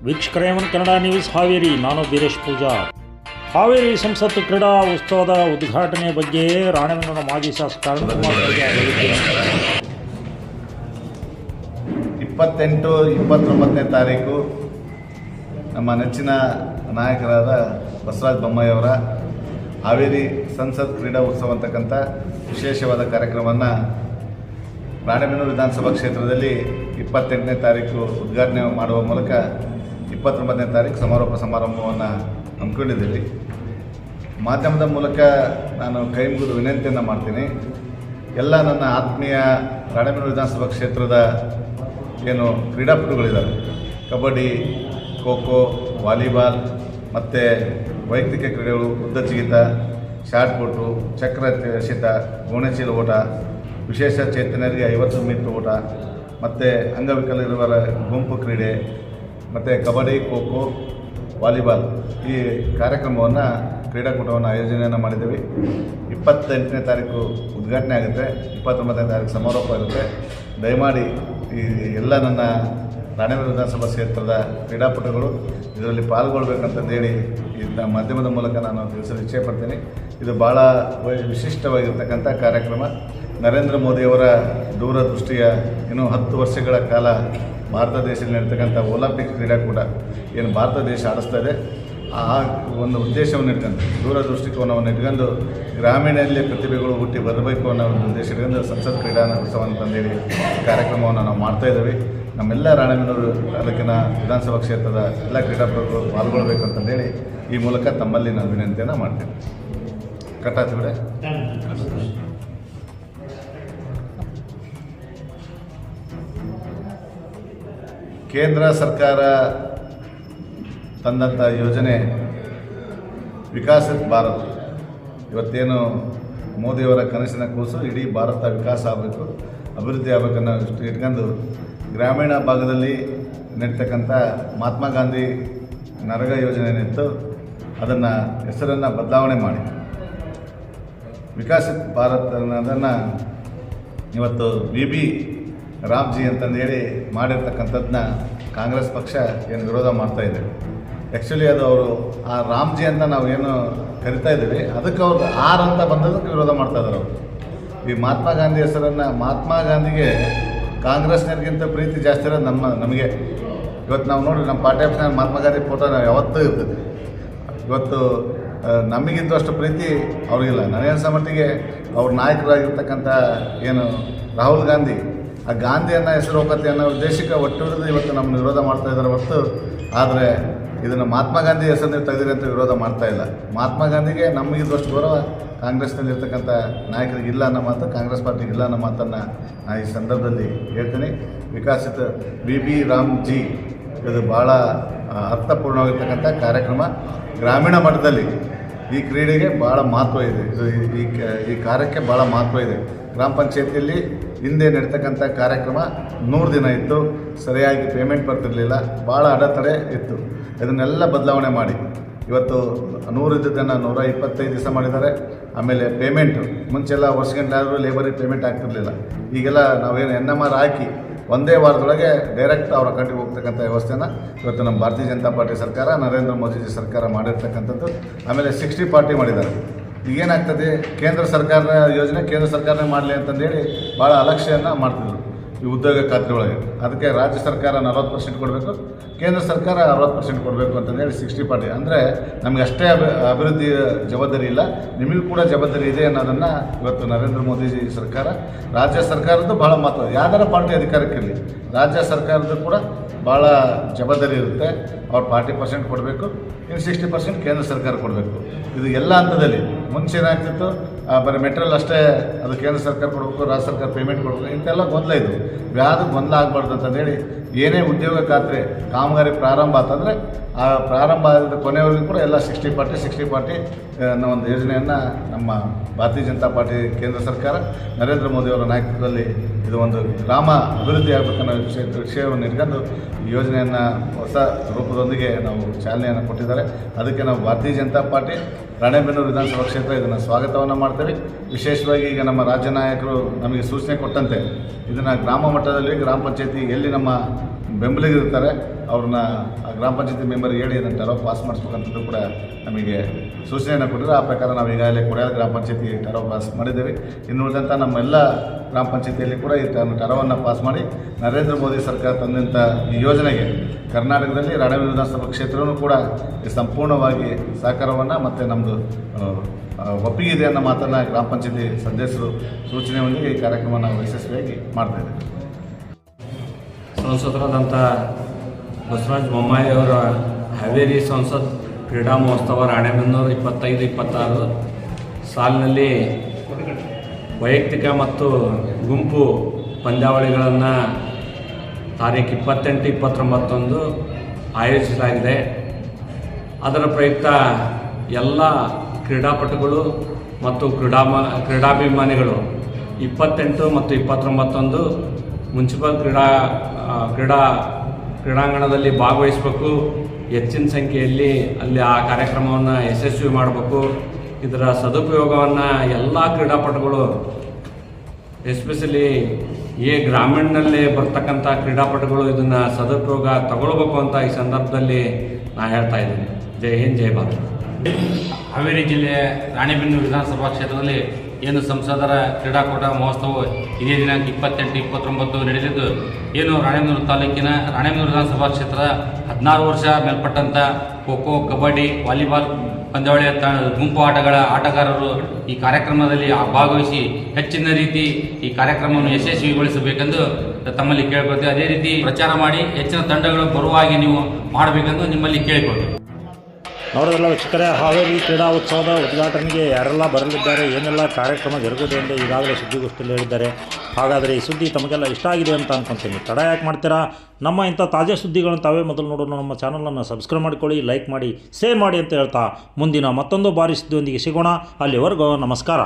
ವೀಕ್ಷಕರೇ ಕನ್ನಡ ನ್ಯೂಸ್ ಹಾವೇರಿ. ನಾನು ವೀರೇಶ್ ಪೂಜಾರ್. ಹಾವೇರಿ ಸಂಸತ್ ಕ್ರೀಡಾ ಉತ್ಸವದ ಉದ್ಘಾಟನೆ ಬಗ್ಗೆ ರಾಣೆಬೆನ್ನೂರಿನ ಮಾಜಿ ಶಾಸಕ 28-29ನೇ ತಾರೀಕು ನಮ್ಮ ನೆಚ್ಚಿನ ನಾಯಕರಾದ ಬಸವರಾಜ ಬೊಮ್ಮಾಯಿಯವರ ಹಾವೇರಿ ಸಂಸತ್ ಕ್ರೀಡಾ ಉತ್ಸವ ಅಂತಕ್ಕಂಥ ವಿಶೇಷವಾದ ಕಾರ್ಯಕ್ರಮವನ್ನು ರಾಣೆಬೆನ್ನೂರು ವಿಧಾನಸಭಾ ಕ್ಷೇತ್ರದಲ್ಲಿ 28ನೇ ತಾರೀಕು ಉದ್ಘಾಟನೆ ಮಾಡುವ ಮೂಲಕ 29ನೇ ತಾರೀಕು ಸಮಾರೋಪ ಸಮಾರಂಭವನ್ನು ಹಮ್ಮಿಕೊಂಡಿದ್ದೀವಿ. ಮಾಧ್ಯಮದ ಮೂಲಕ ನಾನು ಕೈ ಮುಗಿದು ವಿನಂತಿಯನ್ನು ಮಾಡ್ತೀನಿ. ಎಲ್ಲ ನನ್ನ ಆತ್ಮೀಯ ರಾಣೆಬೆನ್ನೂರು ವಿಧಾನಸಭಾ ಕ್ಷೇತ್ರದ ಏನು ಕ್ರೀಡಾಪಟುಗಳಿದ್ದಾರೆ, ಕಬಡ್ಡಿ, ಖೋ ಖೋ, ವಾಲಿಬಾಲ್ ಮತ್ತು ವೈಯಕ್ತಿಕ ಕ್ರೀಡೆಗಳು, ಉದ್ದ ಜಿಗಿತ, ಶಾರ್ಟ್ ಪುಟ್ಟು, ಚಕ್ರ ಎಸೆತ, ಗೋಣೆಚೀಲ ಓಟ, ವಿಶೇಷ ಚೇತನರಿಗೆ 50 ಮೀಟರ್ ಓಟ ಮತ್ತು ಅಂಗವಿಕಲರಿರುವವರ ಗುಂಪು ಕ್ರೀಡೆ ಮತ್ತು ಕಬಡ್ಡಿ, ಖೋ ಖೋ, ವಾಲಿಬಾಲ್ ಈ ಕಾರ್ಯಕ್ರಮವನ್ನು ಕ್ರೀಡಾಕೂಟವನ್ನು ಆಯೋಜನೆಯನ್ನು ಮಾಡಿದ್ದೀವಿ. 28ನೇ ತಾರೀಕು ಉದ್ಘಾಟನೆ ಆಗುತ್ತೆ, 29ನೇ ತಾರೀಕು ಸಮಾರೋಪ ಇರುತ್ತೆ. ದಯಮಾಡಿ ಈ ಎಲ್ಲ ನನ್ನ ರಾಣೆಬೆನ್ನೂರು ವಿಧಾನಸಭಾ ಕ್ಷೇತ್ರದ ಕ್ರೀಡಾಪಟುಗಳು ಇದರಲ್ಲಿ ಪಾಲ್ಗೊಳ್ಬೇಕಂತಂದೇಳಿ ಇದನ್ನ ಮಾಧ್ಯಮದ ಮೂಲಕ ನಾನು ತಿಳಿಸಲು ಇಚ್ಛೆಪಡ್ತೀನಿ. ಇದು ಭಾಳ ವಿಶಿಷ್ಟವಾಗಿರ್ತಕ್ಕಂಥ ಕಾರ್ಯಕ್ರಮ. ನರೇಂದ್ರ ಮೋದಿಯವರ ದೂರದೃಷ್ಟಿಯ ಇನ್ನೂ 10 ವರ್ಷಗಳ ಕಾಲ ಭಾರತ ದೇಶದಲ್ಲಿ ನಡೀತಕ್ಕಂಥ ಒಲಿಂಪಿಕ್ ಕ್ರೀಡಾಕೂಟ ಏನು ಭಾರತ ದೇಶ ಆಡಿಸ್ತಾ ಇದೆ, ಆ ಒಂದು ಉದ್ದೇಶವನ್ನು ಇಟ್ಕೊಂಡು, ದೂರದೃಷ್ಟಿಕೋನವನ್ನು ಇಟ್ಕೊಂಡು ಗ್ರಾಮೀಣದಲ್ಲಿ ಪ್ರತಿಭೆಗಳು ಹುಟ್ಟಿ ಬರಬೇಕು ಅನ್ನೋ ಒಂದು ಉದ್ದೇಶ ಇಟ್ಕೊಂಡು ಸಂಸತ್ ಕ್ರೀಡಾ ಉತ್ಸವ ಅಂತಂದೇಳಿ ಕಾರ್ಯಕ್ರಮವನ್ನು ನಾವು ಮಾಡ್ತಾಯಿದ್ದೀವಿ. ನಮ್ಮೆಲ್ಲ ರಾಣೆಬೆನ್ನೂರು ತಾಲೂಕಿನ ವಿಧಾನಸಭಾ ಕ್ಷೇತ್ರದ ಎಲ್ಲ ಕ್ರೀಡಾಪಟುಗಳು ಪಾಲ್ಗೊಳ್ಬೇಕು ಅಂತಂದೇಳಿ ಈ ಮೂಲಕ ತಮ್ಮಲ್ಲಿ ನಾನು ವಿನಂತಿಯನ್ನು ಮಾಡ್ತೀನಿ. ಕಟ್ಟಾತು ಬಿಡೆ. ಕೇಂದ್ರ ಸರ್ಕಾರ ತಂದಂಥ ಯೋಜನೆ ವಿಕಸಿತ ಭಾರತ. ಇವತ್ತೇನು ಮೋದಿಯವರ ಕನಸಿನ ಕೂಸು ಇಡೀ ಭಾರತ ವಿಕಾಸ ಆಗಬೇಕು, ಅಭಿವೃದ್ಧಿ ಆಗಬೇಕನ್ನೋ ಇಟ್ಕೊಂಡು ಗ್ರಾಮೀಣ ಭಾಗದಲ್ಲಿ ನಡೀತಕ್ಕಂಥ ಮಹಾತ್ಮ ಗಾಂಧಿ ನರೇಗಾ ಯೋಜನೆ ಏನಿತ್ತು ಅದನ್ನು ಹೆಸರನ್ನು ಬದಲಾವಣೆ ಮಾಡಿ ವಿಕಸಿತ ಭಾರತ ಅನ್ನೋದನ್ನು ಇವತ್ತು BB ರಾಮ್ಜಿ ಅಂತಂದೇಳಿ ಮಾಡಿರ್ತಕ್ಕಂಥದ್ದನ್ನ ಕಾಂಗ್ರೆಸ್ ಪಕ್ಷ ಏನು ವಿರೋಧ ಮಾಡ್ತಾಯಿದೆ. ಆ್ಯಕ್ಚುಲಿ ಅದು ಅವರು ಆ ರಾಮ್ಜಿ ಅಂತ ನಾವು ಏನು ಕರಿತಾ ಇದ್ದೀವಿ ಅದಕ್ಕೆ ಅವ್ರು ಆರ್ ಅಂತ ಬಂದದಕ್ಕೆ ವಿರೋಧ ಮಾಡ್ತಾಯಿದ್ದಾರೆ. ಅವರು ಈ ಮಹಾತ್ಮ ಗಾಂಧಿ ಹೆಸರನ್ನು, ಮಹಾತ್ಮ ಗಾಂಧಿಗೆ ಕಾಂಗ್ರೆಸ್ನವ್ರಿಗಿಂತ ಪ್ರೀತಿ ಜಾಸ್ತಿ ಇರೋದು ನಮಗೆ. ಇವತ್ತು ನಾವು ನೋಡಿ ನಮ್ಮ ಪಾರ್ಟಿ ಆಫೀಸ್ನಾಗ ಮಹಾತ್ಮ ಗಾಂಧಿ ಫೋಟೋ ಯಾವತ್ತೂ ಇರ್ತದೆ. ಇವತ್ತು ನಮಗಿಂತ ಅಷ್ಟು ಪ್ರೀತಿ ಅವ್ರಿಗಿಲ್ಲ. ನನಗನ್ಸೋ ಮಟ್ಟಿಗೆ ಅವ್ರ ನಾಯಕರಾಗಿರ್ತಕ್ಕಂಥ ಏನು ರಾಹುಲ್ ಗಾಂಧಿ, ಆ ಗಾಂಧಿಯನ್ನು ಹೆಸರು ಹೋಗತ್ತೆ ಅನ್ನೋ ಉದ್ದೇಶಕ್ಕೆ ಒಟ್ಟು ಇವತ್ತು ನಮ್ಮನ್ನು ವಿರೋಧ ಮಾಡ್ತಾ ಇದ್ದಾರೆ ಹೊರತು, ಆದರೆ ಇದನ್ನು ಮಹಾತ್ಮ ಗಾಂಧಿ ಹೆಸರನ್ನು ತೆಗೆದಿರಿ ಅಂತ ವಿರೋಧ ಮಾಡ್ತಾ ಇಲ್ಲ. ಮಹಾತ್ಮ ಗಾಂಧಿಗೆ ನಮಗಿದ್ದಷ್ಟು ಗೌರವ ಕಾಂಗ್ರೆಸ್ನಲ್ಲಿರ್ತಕ್ಕಂಥ ನಾಯಕರಿಗೆ ಇಲ್ಲ ಅನ್ನೋ ಮಾತು, ಕಾಂಗ್ರೆಸ್ ಪಾರ್ಟಿಗೆ ಇಲ್ಲ ಅನ್ನೋ ಮಾತನ್ನು ನಾನು ಈ ಸಂದರ್ಭದಲ್ಲಿ ಹೇಳ್ತೀನಿ. ವಿಕಸಿತ BB ರಾಮ್ಜಿ ಇದು ಭಾಳ ಅರ್ಥಪೂರ್ಣವಾಗಿರ್ತಕ್ಕಂಥ ಕಾರ್ಯಕ್ರಮ. ಗ್ರಾಮೀಣ ಮಟ್ಟದಲ್ಲಿ ಈ ಕ್ರೀಡೆಗೆ ಭಾಳ ಮಹತ್ವ ಇದೆ. ಇದು ಈ ಕಾರ್ಯಕ್ಕೆ ಭಾಳ ಮಹತ್ವ ಇದೆ. ಗ್ರಾಮ ಪಂಚಾಯತಿಯಲ್ಲಿ ಹಿಂದೆ ನಡೀತಕ್ಕಂಥ ಕಾರ್ಯಕ್ರಮ 100 ದಿನ ಇತ್ತು, ಸರಿಯಾಗಿ ಪೇಮೆಂಟ್ ಬರ್ತಿರಲಿಲ್ಲ, ಭಾಳ ಅಡೆತಡೆ ಇತ್ತು. ಇದನ್ನೆಲ್ಲ ಬದಲಾವಣೆ ಮಾಡಿ ಇವತ್ತು 100 ಇದ್ದದ್ದನ್ನು 125 ದಿವಸ ಮಾಡಿದ್ದಾರೆ. ಆಮೇಲೆ ಪೇಮೆಂಟು ಮುಂಚೆಲ್ಲ ವರ್ಷಗಂಟೆ ಆದರೂ ಲೇಬರಿಗೆ ಪೇಮೆಂಟ್ ಆಗ್ತಿರಲಿಲ್ಲ. ಈಗೆಲ್ಲ ನಾವೇನು NMR ಹಾಕಿ ಒಂದೇ ವಾರದೊಳಗೆ ಡೈರೆಕ್ಟ್ ಅವ್ರ ಅಕೌಂಟಿಗೆ ಹೋಗ್ತಕ್ಕಂಥ ವ್ಯವಸ್ಥೆನ ಇವತ್ತು ನಮ್ಮ ಭಾರತೀಯ ಜನತಾ ಪಾರ್ಟಿ ಸರ್ಕಾರ, ನರೇಂದ್ರ ಮೋದಿಜಿ ಸರ್ಕಾರ ಮಾಡಿರ್ತಕ್ಕಂಥದ್ದು. ಆಮೇಲೆ 60 ಪಾರ್ಟಿ ಮಾಡಿದ್ದಾರೆ. ಈಗೇನಾಗ್ತದೆ, ಕೇಂದ್ರ ಸರ್ಕಾರದ ಯೋಜನೆ ಕೇಂದ್ರ ಸರ್ಕಾರನೇ ಮಾಡಲಿ ಅಂತಂದೇಳಿ ಭಾಳ ಅಲಕ್ಷ್ಯವನ್ನು ಮಾಡ್ತಿದ್ರು ಈ ಉದ್ಯೋಗ ಖಾತ್ರಿ ಒಳಗೆ. ಅದಕ್ಕೆ ರಾಜ್ಯ ಸರ್ಕಾರ 40% ಕೊಡಬೇಕು, ಕೇಂದ್ರ ಸರ್ಕಾರ 60% ಕೊಡಬೇಕು ಅಂತಂದೇಳಿ 60 ಪಾರ್ಟಿ. ಅಂದರೆ ನಮಗೆ ಅಷ್ಟೇ ಅಭಿವೃದ್ಧಿ ಜವಾಬ್ದಾರಿ ಇಲ್ಲ, ನಿಮಗೂ ಕೂಡ ಜವಾಬ್ದಾರಿ ಇದೆ ಅನ್ನೋದನ್ನು ಇವತ್ತು ನರೇಂದ್ರ ಮೋದಿಜಿ ಸರ್ಕಾರ, ರಾಜ್ಯ ಸರ್ಕಾರದ್ದು ಭಾಳ ಮಹತ್ವ. ಯಾವ್ದಾರ ಪಾರ್ಟಿ ಅಧಿಕಾರಕ್ಕಿರಲಿ, ರಾಜ್ಯ ಸರ್ಕಾರದ್ದು ಕೂಡ ಭಾಳ ಜವಾಬ್ದಾರಿ ಇರುತ್ತೆ. ಅವ್ರು 40% ಕೊಡಬೇಕು, ಇನ್ನು 60% ಕೇಂದ್ರ ಸರ್ಕಾರ ಕೊಡಬೇಕು. ಇದು ಎಲ್ಲ ಹಂತದಲ್ಲಿ. ಮುಂಚೆ ಏನಾಗ್ತಿತ್ತು, ಬರೀ ಮೆಟೀರಿಯಲ್ ಅಷ್ಟೇ ಅದು ಕೇಂದ್ರ ಸರ್ಕಾರ ಕೊಡಬೇಕು, ರಾಜ್ಯ ಸರ್ಕಾರ ಪೇಮೆಂಟ್ ಕೊಡಬೇಕು, ಇಂಥೆಲ್ಲ ಗೊಂದಲ ಇದು. ಯಾವುದು ಗೊಂದಲ ಆಗಬಾರ್ದು ಅಂತಂದೇಳಿ ಏನೇ ಉದ್ಯೋಗ ಖಾತ್ರಿ ಕಾಮಗಾರಿ ಪ್ರಾರಂಭ ಆತಂದರೆ ಆ ಪ್ರಾರಂಭ ಆದ ಕೊನೆಯವರೆಗೂ ಕೂಡ ಎಲ್ಲ 60 ಪಾರ್ಟಿ ಅನ್ನೋ ಒಂದು ಯೋಜನೆಯನ್ನು ನಮ್ಮ ಭಾರತೀಯ ಜನತಾ ಪಾರ್ಟಿ ಕೇಂದ್ರ ಸರ್ಕಾರ ನರೇಂದ್ರ ಮೋದಿಯವರ ನಾಯಕತ್ವದಲ್ಲಿ ಇದು ಒಂದು ಗ್ರಾಮ ಅಭಿವೃದ್ಧಿ ಆಗಬೇಕನ್ನೋ ವಿಷಯವನ್ನು ಇಟ್ಕೊಂಡು ಈ ಯೋಜನೆಯನ್ನು ಹೊಸ ರೂಪದೊಂದಿಗೆ ನಾವು ಚಾಲನೆಯನ್ನು ಕೊಟ್ಟಿದ್ದಾರೆ. ಅದಕ್ಕೆ ನಾವು ಭಾರತೀಯ ಜನತಾ ಪಾರ್ಟಿ ರಾಣೆಬೆನ್ನೂರು ವಿಧಾನಸಭಾ ಕ್ಷೇತ್ರ ಇದನ್ನು ಸ್ವಾಗತವನ್ನು ಮಾಡ್ತೇವೆ. ವಿಶೇಷವಾಗಿ ಈಗ ನಮ್ಮ ರಾಜ್ಯ ನಾಯಕರು ನಮಗೆ ಸೂಚನೆ ಕೊಟ್ಟಂತೆ ಇದನ್ನು ಗ್ರಾಮ ಮಟ್ಟದಲ್ಲಿ ಗ್ರಾಮ ಪಂಚಾಯತಿ ಎಲ್ಲಿ ನಮ್ಮ ಬೆಂಬಲಿಗರಿರ್ತಾರೆ ಅವ್ರನ್ನ ಗ್ರಾಮ ಪಂಚಾಯತಿ ಮೆಂಬರ್ ಹೇಳಿ ಅದನ್ನು ಟೆರೋ ಪಾಸ್ ಮಾಡಿಸ್ಬೇಕಂತದ್ದು ಕೂಡ ನಮಗೆ ಸೂಚನೆಯನ್ನು ಕೊಟ್ಟಿದ್ದಾರೆ. ಆ ಪ್ರಕಾರ ನಾವು ಈಗಾಗಲೇ ಕೊಡಿಯಾಲ ಗ್ರಾಮ ಪಂಚಾಯತಿ ಟೆರೋ ಪಾಸ್ ಮಾಡಿದ್ದೇವೆ. ಇನ್ನು ಉಳಿದಂಥ ನಮ್ಮೆಲ್ಲ ಗ್ರಾಮ ಪಂಚಾಯತಿಯಲ್ಲಿ ಕೂಡ ಈ ಟೆರೋವನ್ನು ಪಾಸ್ ಮಾಡಿ ನರೇಂದ್ರ ಮೋದಿ ಸರ್ಕಾರ ತಂದಂಥ ಈ ಯೋಜನೆಗೆ ಕರ್ನಾಟಕದಲ್ಲಿ ರಾಣೆಬೆನ್ನೂರು ವಿಧಾನಸಭಾ ಕ್ಷೇತ್ರವೂ ಕೂಡ ಸಂಪೂರ್ಣವಾಗಿ ಸಹಕಾರವನ್ನು ಮತ್ತು ನಮ್ಮದು ಒಪ್ಪಿಗೆ ಇದೆ ಅನ್ನೋ ಮಾತನ್ನು ಗ್ರಾಮ ಪಂಚಾಯತಿ ಸದಸ್ಯರು ಸೂಚನೆ ಹೊಂದಿಗೆ ಈ ಕಾರ್ಯಕ್ರಮ ನಾವು ಯಶಸ್ವಿಯಾಗಿ ಮಾಡ್ತಾಯಿದ್ದೇವೆ. ಸಂಸದರಾದಂಥ ಬಸವರಾಜ ಬೊಮ್ಮಾಯಿ ಅವರ ಹಾವೇರಿ ಸಂಸತ್ ಕ್ರೀಡಾ ಮಹೋತ್ಸವ ರಾಣೆಬೆನ್ನೂರು 25-26 ಸಾಲಿನಲ್ಲಿ ವೈಯಕ್ತಿಕ ಮತ್ತು ಗುಂಪು ಪಂದ್ಯಾವಳಿಗಳನ್ನು ತಾರೀಖು 28, 29 ಆಯೋಜಿಸಲಾಗಿದೆ. ಅದರ ಪ್ರಯುಕ್ತ ಎಲ್ಲ ಕ್ರೀಡಾಪಟುಗಳು ಮತ್ತು ಕ್ರೀಡಾಭಿಮಾನಿಗಳು 28 ಮತ್ತು 29 ಮುನ್ಸಿಪಲ್ ಕ್ರೀಡಾಂಗಣದಲ್ಲಿ ಭಾಗವಹಿಸಬೇಕು. ಹೆಚ್ಚಿನ ಸಂಖ್ಯೆಯಲ್ಲಿ ಅಲ್ಲಿ ಆ ಕಾರ್ಯಕ್ರಮವನ್ನು ಯಶಸ್ವಿ ಮಾಡಬೇಕು. ಇದರ ಸದುಪಯೋಗವನ್ನು ಎಲ್ಲ ಕ್ರೀಡಾಪಟುಗಳು ಎಸ್ಪೆಷಲಿ ಗ್ರಾಮೀಣದಲ್ಲಿ ಬರ್ತಕ್ಕಂಥ ಕ್ರೀಡಾಪಟುಗಳು ಇದನ್ನು ಸದುಪಯೋಗ ತಗೊಳ್ಬೇಕು ಅಂತ ಈ ಸಂದರ್ಭದಲ್ಲಿ ನಾನು ಹೇಳ್ತಾ ಇದ್ದೀನಿ. ಜೈ ಹಿಂದ್, ಜೈ ಭಾರತ್. ಹಾವೇರಿ ಜಿಲ್ಲೆಯ ರಾಣೆಬೆನ್ನೂರು ವಿಧಾನಸಭಾ ಕ್ಷೇತ್ರದಲ್ಲಿ ಏನು ಸಂಸದರ ಕ್ರೀಡಾಕೂಟ ಮಹೋತ್ಸವ ಇದೇ ದಿನಾಂಕ 28, 29 ನಡೆದಿದ್ದು, ಏನು ರಾಣೆಬೆನ್ನೂರು ತಾಲೂಕಿನ ರಾಣೆಬೆನ್ನೂರು ವಿಧಾನಸಭಾ ಕ್ಷೇತ್ರದ 16 ವರ್ಷ ಮೇಲ್ಪಟ್ಟಂಥ ಖೋ-ಖೋ, ಕಬಡ್ಡಿ, ವಾಲಿಬಾಲ್ ಪಂದ್ಯಾವಳಿಯ ಗುಂಪು ಆಟಗಾರರು ಈ ಕಾರ್ಯಕ್ರಮದಲ್ಲಿ ಭಾಗವಹಿಸಿ ಹೆಚ್ಚಿನ ರೀತಿ ಈ ಕಾರ್ಯಕ್ರಮವನ್ನು ಯಶಸ್ವಿಗೊಳಿಸಬೇಕೆಂದು ತಮ್ಮಲ್ಲಿ ಕೇಳಿಕೊಳ್ತೇವೆ. ಅದೇ ರೀತಿ ಪ್ರಚಾರ ಮಾಡಿ ಹೆಚ್ಚಿನ ತಂಡಗಳು ಬರುವಾಗಿ ನೀವು ಮಾಡಬೇಕೆಂದು ನಿಮ್ಮಲ್ಲಿ ಕೇಳಿಕೊಳ್ತೇವೆ. ನೋಡೋದಲ್ಲ ವೀಕ್ಷಕರೇ, ಹಾವೇರಿ ಕ್ರೀಡಾ ಉತ್ಸವದ ಉದ್ಘಾಟನೆಗೆ ಯಾರೆಲ್ಲ ಬರಲಿದ್ದಾರೆ, ಏನೆಲ್ಲ ಕಾರ್ಯಕ್ರಮ ಜರುಗಿದೆ ಎಂದು ಈಗಾಗಲೇ ಸುದ್ದಿಗೋಷ್ಠಿಯಲ್ಲಿ ಹೇಳಿದ್ದಾರೆ. ಹಾಗಾದರೆ ಈ ಸುದ್ದಿ ತಮಗೆಲ್ಲ ಇಷ್ಟ ಆಗಿದೆ ಅಂತ ಅಂದ್ಕೊತೀನಿ. ತಡ ಯಾಕೆ ಮಾಡ್ತೀರಾ? ನಮ್ಮ ಇಂಥ ತಾಜಾ ಸುದ್ದಿಗಳನ್ನು ತಾವೇ ಮೊದಲು ನೋಡೋಣ. ನಮ್ಮ ಚಾನಲನ್ನು ಸಬ್ಸ್ಕ್ರೈಬ್ ಮಾಡಿಕೊಳ್ಳಿ, ಲೈಕ್ ಮಾಡಿ, ಶೇರ್ ಮಾಡಿ ಅಂತ ಹೇಳ್ತಾ ಮುಂದಿನ ಮತ್ತೊಂದು ಬಾರಿ ಸುದ್ದಿಯೊಂದಿಗೆ ಸಿಗೋಣ. ಅಲ್ಲಿವರೆಗೂ ನಮಸ್ಕಾರ.